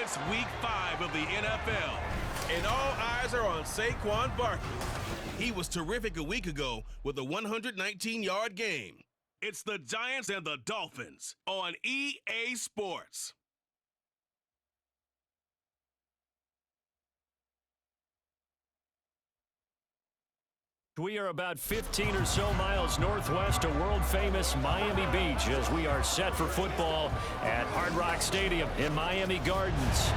It's Week 5 of the NFL, and all eyes are on Saquon Barkley. He was terrific a week ago with a 119-yard game. It's the Giants and the Dolphins on EA Sports. We are about 15 or so miles northwest of world-famous Miami Beach as we are set for football at Hard Rock Stadium in Miami Gardens.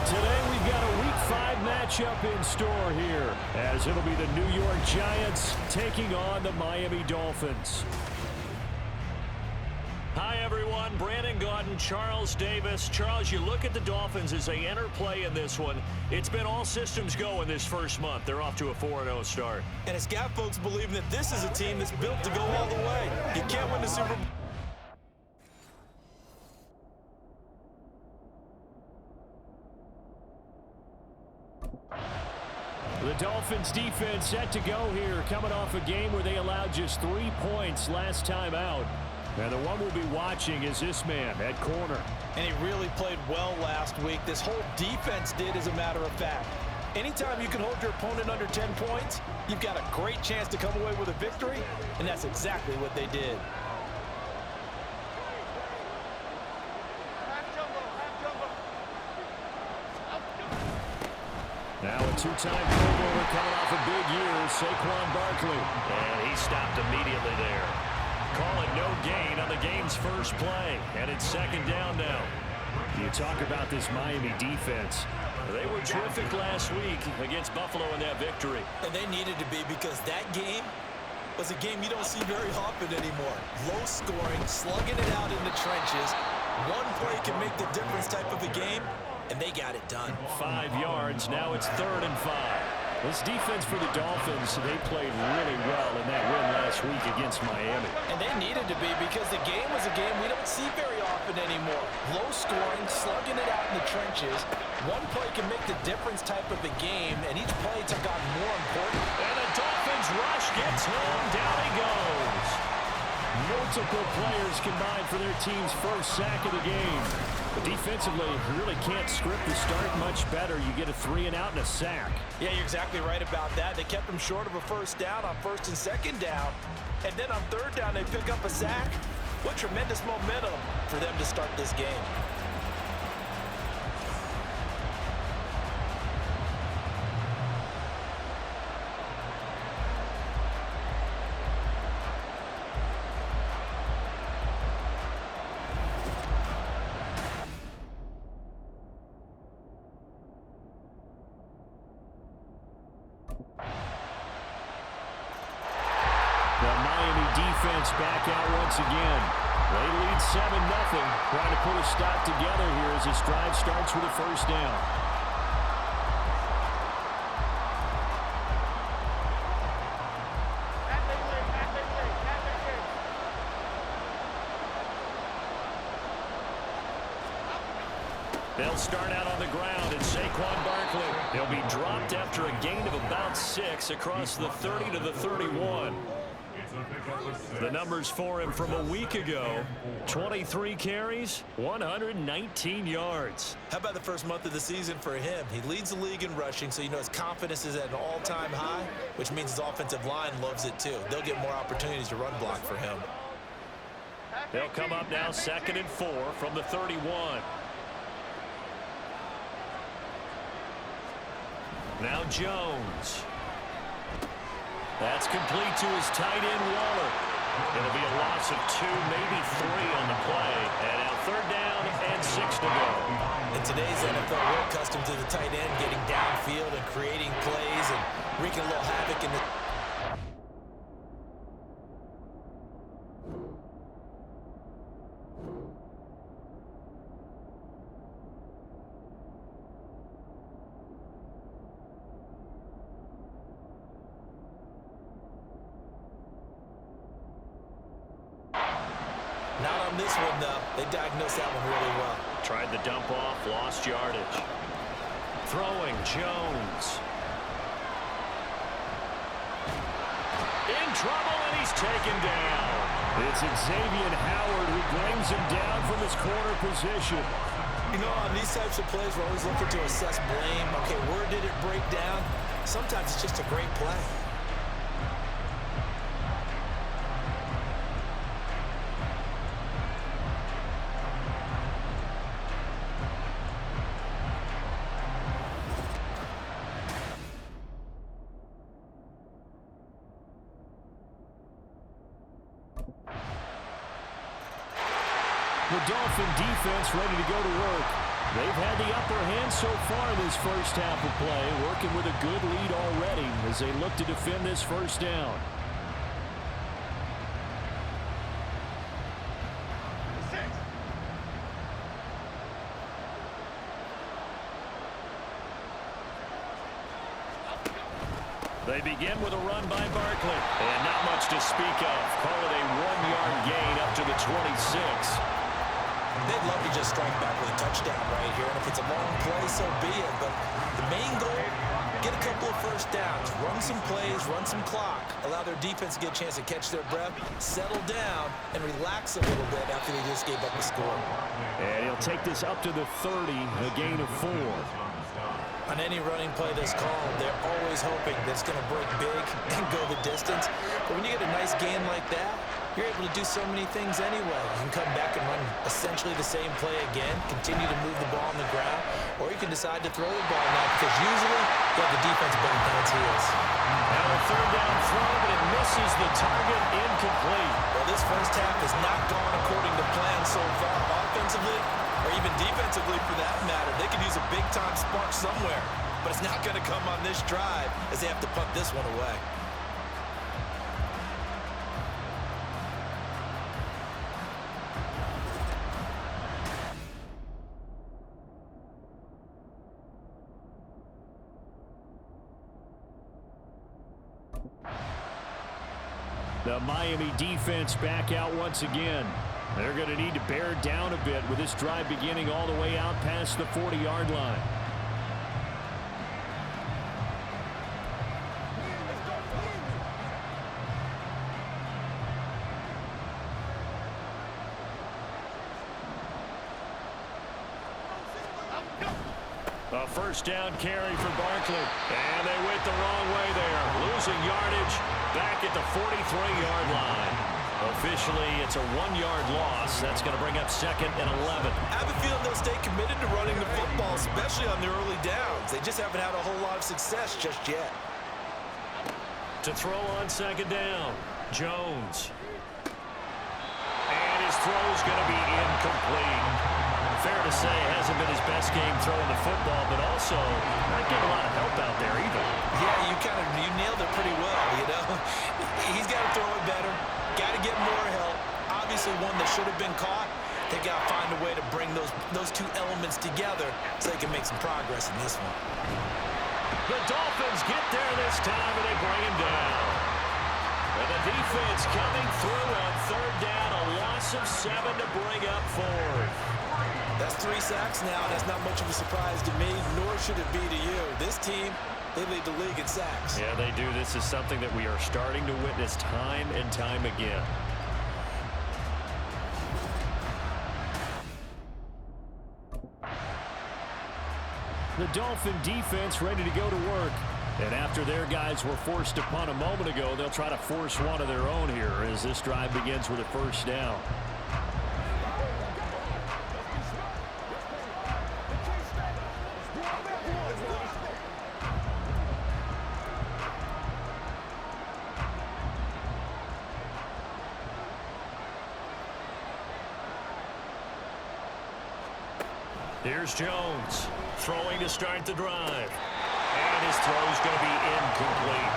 Today we've got a Week 5 matchup in store here as it'll be the New York Giants taking on the Miami Dolphins. Hi, everyone. Brandon Gaudin, Charles Davis. Charles, you look at the Dolphins as they enter play in this one. It's been all systems go in this first month. They're off to a 4-0 start. And it's got folks believing that this is a team that's built to go all the way. You can't win the Super Bowl. The Dolphins defense set to go here, coming off a game where they allowed just 3 points last time out. And the one we'll be watching is this man at corner. And he really played well last week. This whole defense did, as a matter of fact. Anytime you can hold your opponent under 10 points, you've got a great chance to come away with a victory, and that's exactly what they did. Now a two-time Pro Bowler coming off a big year, Saquon Barkley. And he stopped immediately there. Call it no gain on the game's first play, and it's second down now. You talk about this Miami defense. They were terrific last week against Buffalo in that victory. And they needed to be, because that game was a game you don't see very often anymore. Low scoring, slugging it out in the trenches. One play can make the difference type of a game, and they got it done. 5 yards, now it's 3rd and 5. This defense for the Dolphins, they played really well in that win last week against Miami. And they needed to be, because the game was a game we don't see very often anymore. Low scoring, slugging it out in the trenches. One play can make the difference type of a game, and each play took on more important. And the Dolphins rush gets home, down he goes. Multiple players combined for their team's first sack of the game. But defensively, you really can't script the start much better. You get a 3-and-out and a sack. Yeah, you're exactly right about that. They kept them short of a first down on 1st and 2nd down. And then on 3rd down, they pick up a sack. What tremendous momentum for them to start this game. Back out once again. They lead 7-0. Trying to put a stop together here as this drive starts with a first down. They'll start out on the ground, and Saquon Barkley. He'll be dropped after a gain of about 6 across the 30 to the 31. The numbers for him from a week ago: 23 carries, 119 yards. How about the first month of the season for him? He leads the league in rushing, so you know his confidence is at an all-time high, which means his offensive line loves it too. They'll get more opportunities to run block for him. They'll come up now 2nd and 4 from the 31. Now Jones. That's complete to his tight end, Waller. It'll be a loss of 2, maybe 3 on the play. And now 3rd down and 6 to go. In today's NFL, we're accustomed to the tight end getting downfield and creating plays and wreaking a little havoc in the... Not on this one, though. They diagnosed that one really well. Tried the dump off, lost yardage. Throwing, Jones. In trouble, and he's taken down. It's Xavier Howard who brings him down from his corner position. You know, on these types of plays, we're always looking to assess blame. Okay, where did it break down? Sometimes it's just a great play. The Dolphin defense ready to go to work. They've had the upper hand so far in this first half of play, working with a good lead already as they look to defend this first down. They begin with a run by Barkley. And not much to speak of. Call it a 1-yard gain up to the 26. They'd love to just strike back with a touchdown right here. And if it's a long play, so be it. But the main goal, get a couple of first downs. Run some plays, run some clock. Allow their defense to get a chance to catch their breath, settle down, and relax a little bit after they just gave up the score. And he'll take this up to the 30, a gain of 4. On any running play that's called, they're always hoping that it's going to break big and go the distance. But when you get a nice gain like that, you're able to do so many things anyway. You can come back and run essentially the same play again, continue to move the ball on the ground, or you can decide to throw the ball now because usually you have the defense bending on its heels. Now a third down throw, but it misses the target, incomplete. Well, this first half has not gone according to plan so far, offensively or even defensively for that matter. They could use a big-time spark somewhere, but it's not going to come on this drive as they have to punt this one away. The Miami defense back out once again. They're going to need to bear down a bit with this drive beginning all the way out past the 40-yard line. A first down carry for Barkley. And they went the wrong way there. Losing yardage back at the 43-yard line. Officially, it's a 1-yard loss. That's going to bring up 2nd and 11. I have a feeling they'll stay committed to running the football, especially on their early downs. They just haven't had a whole lot of success just yet. To throw on 2nd down, Jones. And his throw's going to be incomplete. Fair to say, hasn't been his best game throwing the football, but also not getting a lot of help out there either. Yeah, you nailed it pretty well, you know. He's got to throw it better. Got to get more help. Obviously, one that should have been caught. They got to find a way to bring those two elements together so they can make some progress in this one. The Dolphins get there this time, and they bring him down. And the defense coming through on 3rd down, a loss of 7 to bring up 4th. That's 3 sacks now. That's not much of a surprise to me, nor should it be to you. This team, they lead the league in sacks. Yeah, they do. This is something that we are starting to witness time and time again. The Dolphin defense ready to go to work. And after their guys were forced to punt a moment ago, they'll try to force one of their own here as this drive begins with a first down. Here's Jones, throwing to start the drive. And his throw's going to be incomplete.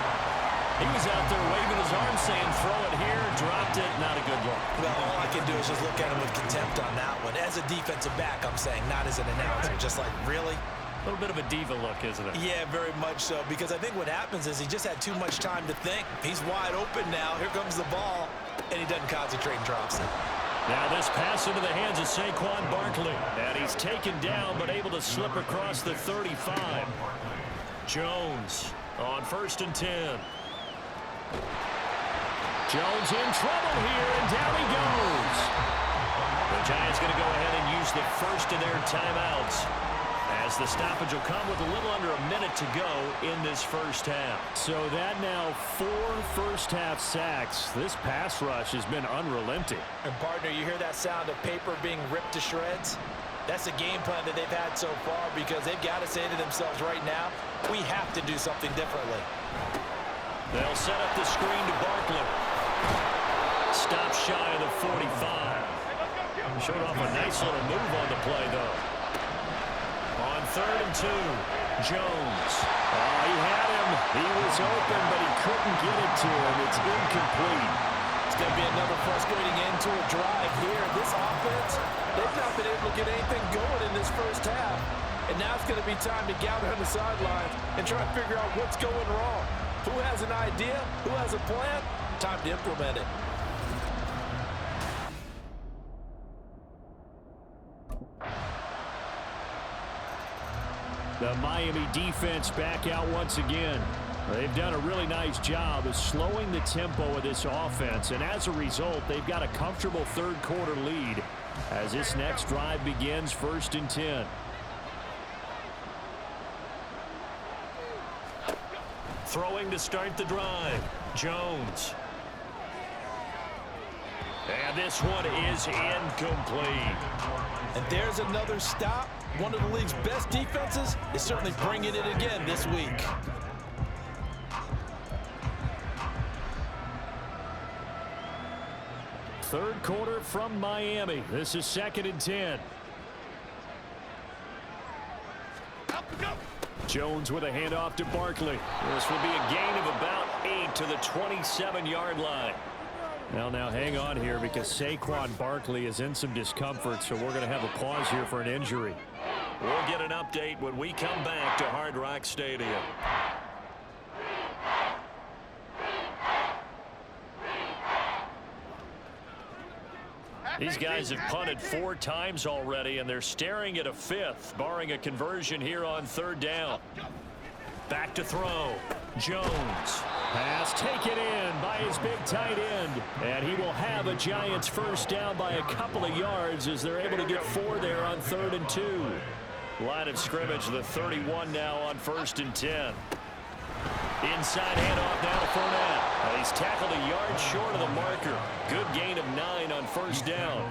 He was out there waving his arm saying, throw it here, dropped it, not a good look. Well, all I can do is just look at him with contempt on that one. As a defensive back, I'm saying, not as an announcer. Just like, really? A little bit of a diva look, isn't it? Yeah, very much so. Because I think what happens is he just had too much time to think. He's wide open now. Here comes the ball. And he doesn't concentrate and drops it. Now this pass into the hands of Saquon Barkley. And he's taken down but able to slip across the 35. Jones on 1st and 10. Jones in trouble here, and down he goes. The Giants going to go ahead and use the first of their timeouts, as the stoppage will come with a little under a minute to go in this first half. So that now 4 first-half sacks. This pass rush has been unrelenting. And, partner, you hear that sound of paper being ripped to shreds? That's a game plan that they've had so far, because they've got to say to themselves right now, we have to do something differently. They'll set up the screen to Barkley. Stop shy of the 45. Showed off a nice little move on the play, though. On 3rd and 2, Jones. Oh, he had him. He was open, but he couldn't get it to him. It's incomplete. It's going to be another frustrating end to a drive here. This offense, they've not been able to get anything going in this first half. And now it's going to be time to gather on the sidelines and try to figure out what's going wrong. Who has an idea? Who has a plan? Time to implement it. The Miami defense back out once again. They've done a really nice job of slowing the tempo of this offense, and as a result, they've got a comfortable third-quarter lead as this next drive begins, 1st and 10. Throwing to start the drive, Jones. And this one is incomplete. And there's another stop. One of the league's best defenses is certainly bringing it again this week. Third quarter from Miami. This is 2nd and 10. Jones with a handoff to Barkley. This will be a gain of about 8 to the 27-yard line. Now hang on here, because Saquon Barkley is in some discomfort, so we're going to have a pause here for an injury. We'll get an update when we come back to Hard Rock Stadium. These guys have punted 4 times already, and they're staring at a 5th, barring a conversion here on 3rd down. Back to throw. Jones. Pass taken in by his big tight end. And he will have a Giants first down by a couple of yards as they're able to get 4 there on 3rd and 2. Line of scrimmage, the 31 now on 1st and 10. Inside handoff now to Fournette. He's tackled a yard short of the marker. Good gain of 9 on 1st down.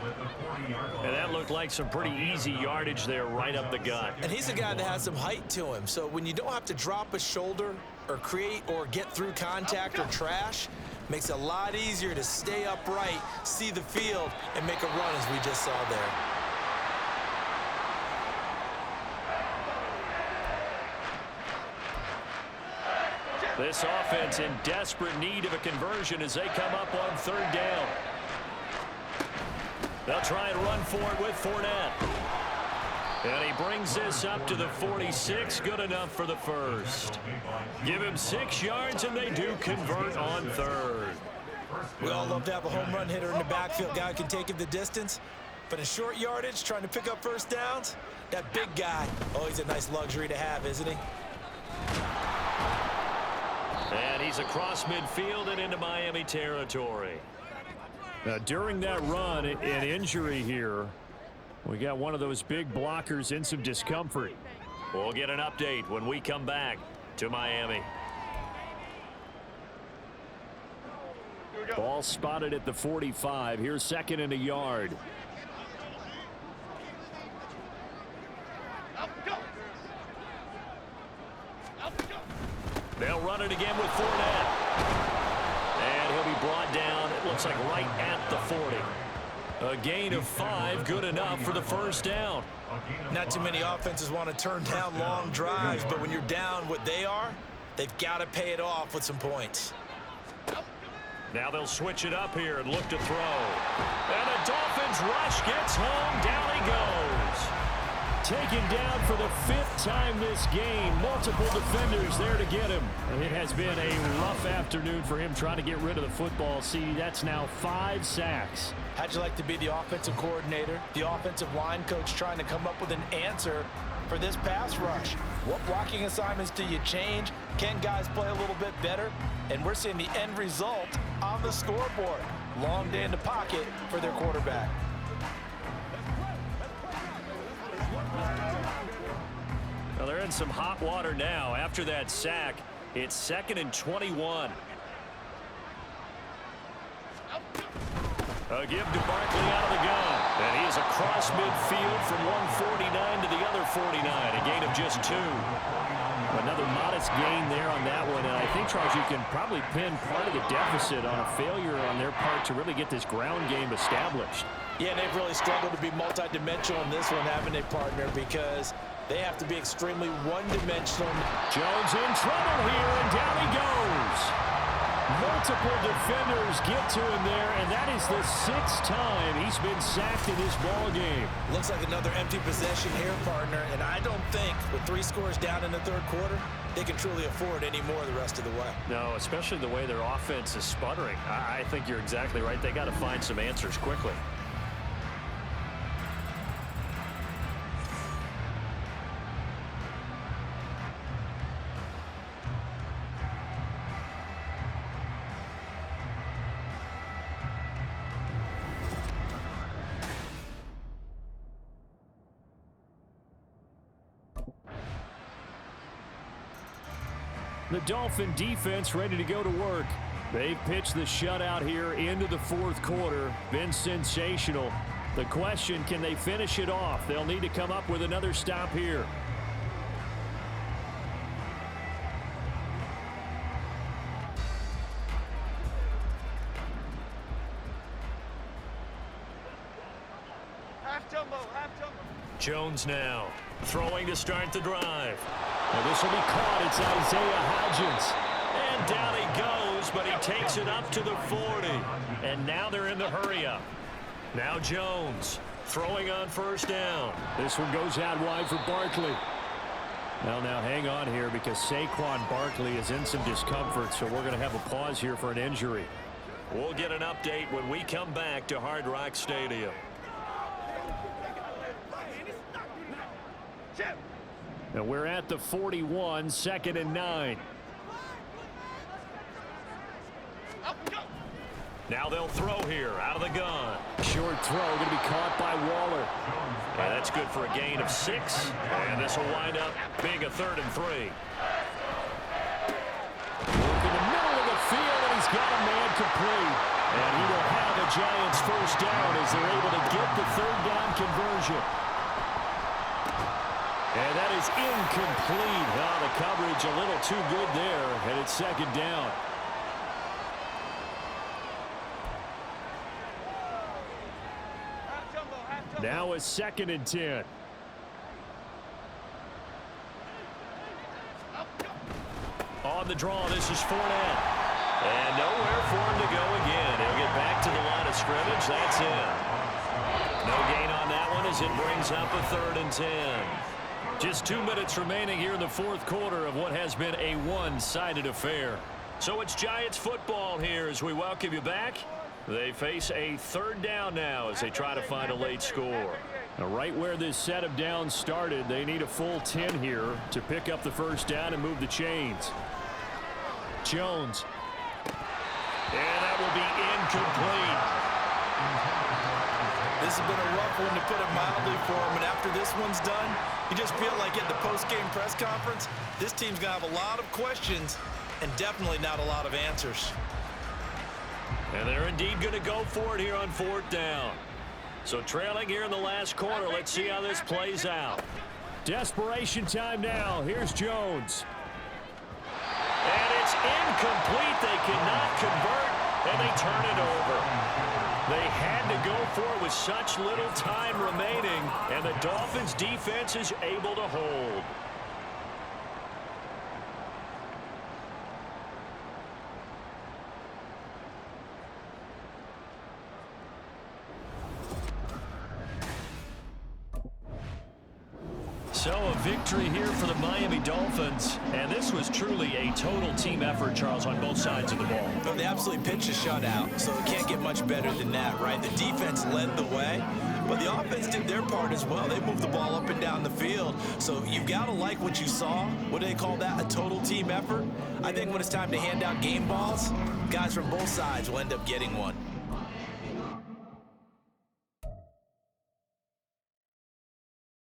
And that looked like some pretty easy yardage there right up the gut. And he's a guy that has some height to him. So when you don't have to drop a shoulder or create or get through contact or trash, makes it a lot easier to stay upright, see the field, and make a run as we just saw there. This offense in desperate need of a conversion as they come up on 3rd down. They'll try and run for it with Fournette. And he brings this up to the 46. Good enough for the first. Give him 6 yards, and they do convert on 3rd. We all love to have a home run hitter in the backfield. Guy can take it the distance. But in short yardage, trying to pick up first downs, that big guy, oh, he's a nice luxury to have, isn't he? And he's across midfield and into Miami territory. Now, during that run, an injury here. We got one of those big blockers in some discomfort. We'll get an update when we come back to Miami. Ball spotted at the 45. Here's 2nd and a yard. They'll run it again with Fournette. And he'll be brought down, it looks like right at the 40. A gain of 5, good enough for the first down. Not too many offenses want to turn down long drives, but when you're down what they are, they've got to pay it off with some points. Now they'll switch it up here and look to throw. And the Dolphins rush gets home. Down he goes. Taken down for the 5th time this game. Multiple defenders there to get him. And it has been a rough afternoon for him trying to get rid of the football. See, that's now 5 sacks. How'd you like to be the offensive coordinator, the offensive line coach trying to come up with an answer for this pass rush? What blocking assignments do you change? Can guys play a little bit better? And we're seeing the end result on the scoreboard. Long day in the pocket for their quarterback. Well, they're in some hot water now. After that sack, it's 2nd and 21. A give to Barkley out of the gun. And he is across midfield from 149 to the other 49. A gain of just 2. Another modest gain there on that one. And I think, Charles, you can probably pin part of the deficit on a failure on their part to really get this ground game established. Yeah, they've really struggled to be multi-dimensional in this one, having a partner, because they have to be extremely one-dimensional. Jones in trouble here, and down he goes. Multiple defenders get to him there, and that is the 6th time he's been sacked in this ball game. Looks like another empty possession here, partner, and I don't think with 3 scores down in the 3rd quarter, they can truly afford any more the rest of the way. No, especially the way their offense is sputtering. I think you're exactly right. They got to find some answers quickly. The Dolphin defense ready to go to work. They've pitched the shutout here into the 4th quarter. Been sensational. The question, can they finish it off? They'll need to come up with another stop here. Jones now throwing to start the drive. Now this will be caught. It's Isaiah Hodgins. And down he goes, but he takes it up to the 40. And now they're in the hurry-up. Now Jones throwing on 1st down. This one goes out wide for Barkley. Well, now hang on here because Saquon Barkley is in some discomfort, so we're going to have a pause here for an injury. We'll get an update when we come back to Hard Rock Stadium. Now we're at the 41, 2nd and 9. Now they'll throw here out of the gun. Short throw going to be caught by Waller. And that's good for a gain of 6. And this will wind up being a 3rd and 3. Look in the middle of the field, and he's got a man complete. And he will have the Giants 1st down as they're able to get the 3rd down conversion. And that is incomplete. Oh, the coverage a little too good there, and it's 2nd down. Now it's 2nd and 10. On the draw, this is Fournette. And nowhere for him to go again. He'll get back to the line of scrimmage. That's it. No gain on that one as it brings up a 3rd and 10. Just 2 minutes remaining here in the 4th quarter of what has been a one-sided affair. So it's Giants football here as we welcome you back. They face a 3rd down now as they try to find a late score. Now, right where this set of downs started, they need a full 10 here to pick up the 1st down and move the chains. Jones. And that will be incomplete. This has been a rough one, to put it mildly, for him. And after this one's done, you just feel like at the post-game press conference, this team's going to have a lot of questions and definitely not a lot of answers. And they're indeed going to go for it here on 4th down. So trailing here in the last quarter, let's see how this plays out. Desperation time now. Here's Jones. And it's incomplete. They cannot convert, and they turn it over. They had to go for it with such little time remaining, and the Dolphins defense is able to hold. So a victory here for the Miami Dolphins, and this was truly a total team effort, Charles, on both sides of the ball. But they absolutely pitched a shutout, so it can't get much better than that, right? The defense led the way, but the offense did their part as well. They moved the ball up and down the field, so you've got to like what you saw. What do they call that? A total team effort? I think when it's time to hand out game balls, guys from both sides will end up getting one.